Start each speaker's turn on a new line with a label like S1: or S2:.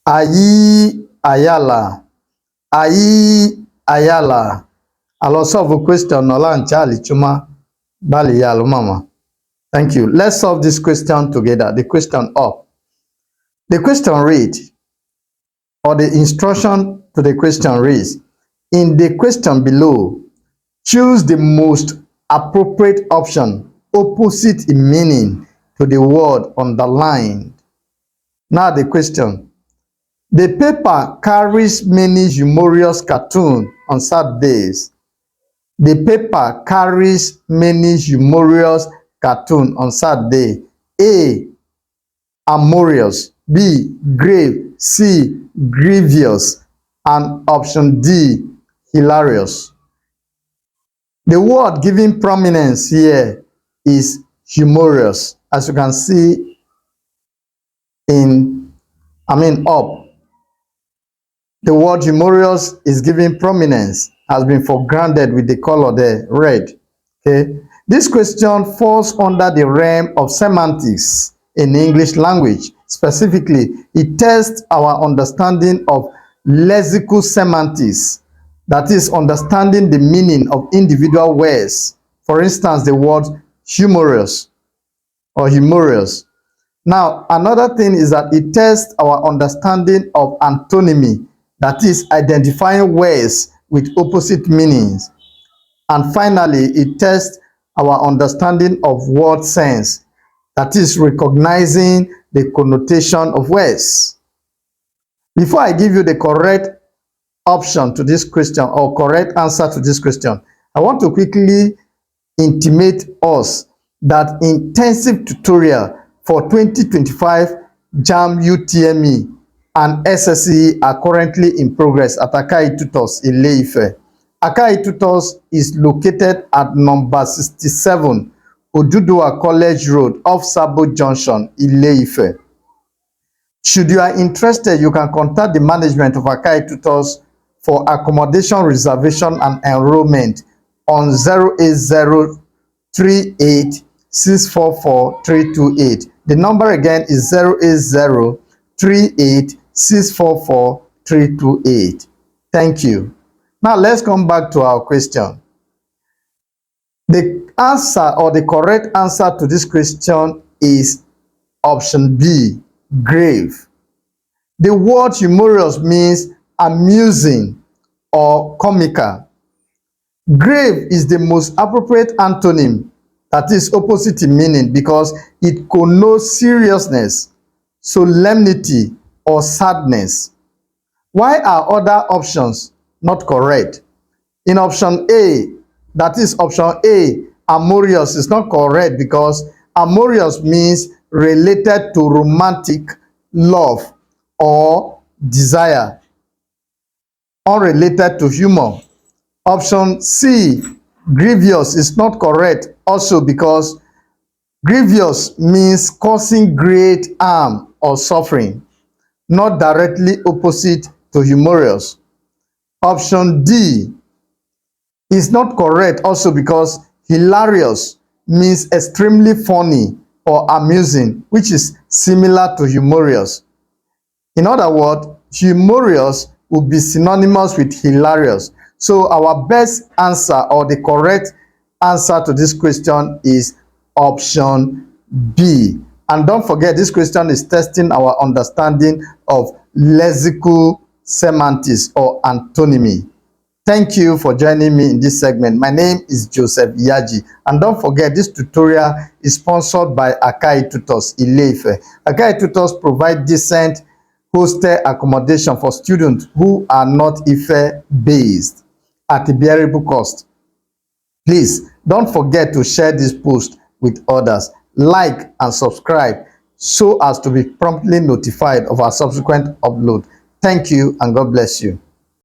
S1: Ayi Ayala. Ayi Ayala. I'll solve a question. Nolan Charlie Chuma Bali Yalo Mama. Thank you. Let's solve this question together. The question up. The question read, or the instruction to the question reads, in the question below, choose the most appropriate option opposite in meaning to the word underlined. Now the question. The paper carries many humorous cartoons on Saturdays. The paper carries many humorous cartoons on Saturday. A. Amorous. B. Grave. C. Grievous. And option D. Hilarious. The word giving prominence here is humorous. As you can see up. The word humorous is given prominence, has been foregrounded with the color there, red. Okay. This question falls under the realm of semantics in English language. Specifically, it tests our understanding of lexical semantics, that is, understanding the meaning of individual words. For instance, the word humorous or humorous. Now, another thing is that it tests our understanding of antonymy, that is, identifying words with opposite meanings. And finally, it tests our understanding of word sense, that is, recognizing the connotation of words. Before I give you the correct option to this question or correct answer to this question, I want to quickly intimate us that intensive tutorial for 2025 JAM UTME and SSE are currently in progress at Akai Tutors Ile-Ife. Akai Tutors is located at number 67 Oduduwa College Road off Sabo Junction, Ile-Ife. Should you are interested, you can contact the management of Akai Tutors for accommodation, reservation, and enrollment on 08038644328. The number again is 08038644328. Thank you. Now let's come back to our question. The answer or the correct answer to this question is option B, grave. The word humorous means amusing or comical. Grave is the most appropriate antonym, that is opposite in meaning, because it connotes seriousness, solemnity, or sadness. Why are other options not correct? In option A, that is option A, amorous is not correct because amorous means related to romantic love or desire, unrelated to humor. Option C, grievous, is not correct also because grievous means causing great harm or suffering, not directly opposite to humorous. Option D is not correct also because hilarious means extremely funny or amusing, which is similar to humorous. In other words, humorous would be synonymous with hilarious. So our best answer or the correct answer to this question is option B. And don't forget, this question is testing our understanding of lexical semantics or antonymy. Thank you for joining me in this segment. My name is Joseph Yaji. And don't forget, this tutorial is sponsored by Akai Tutors Ile-Ife. Akai Tutors provide decent hostel accommodation for students who are not Ife-based at a bearable cost. Please don't forget to share this post with others, like and subscribe so as to be promptly notified of our subsequent upload. Thank you and God bless you.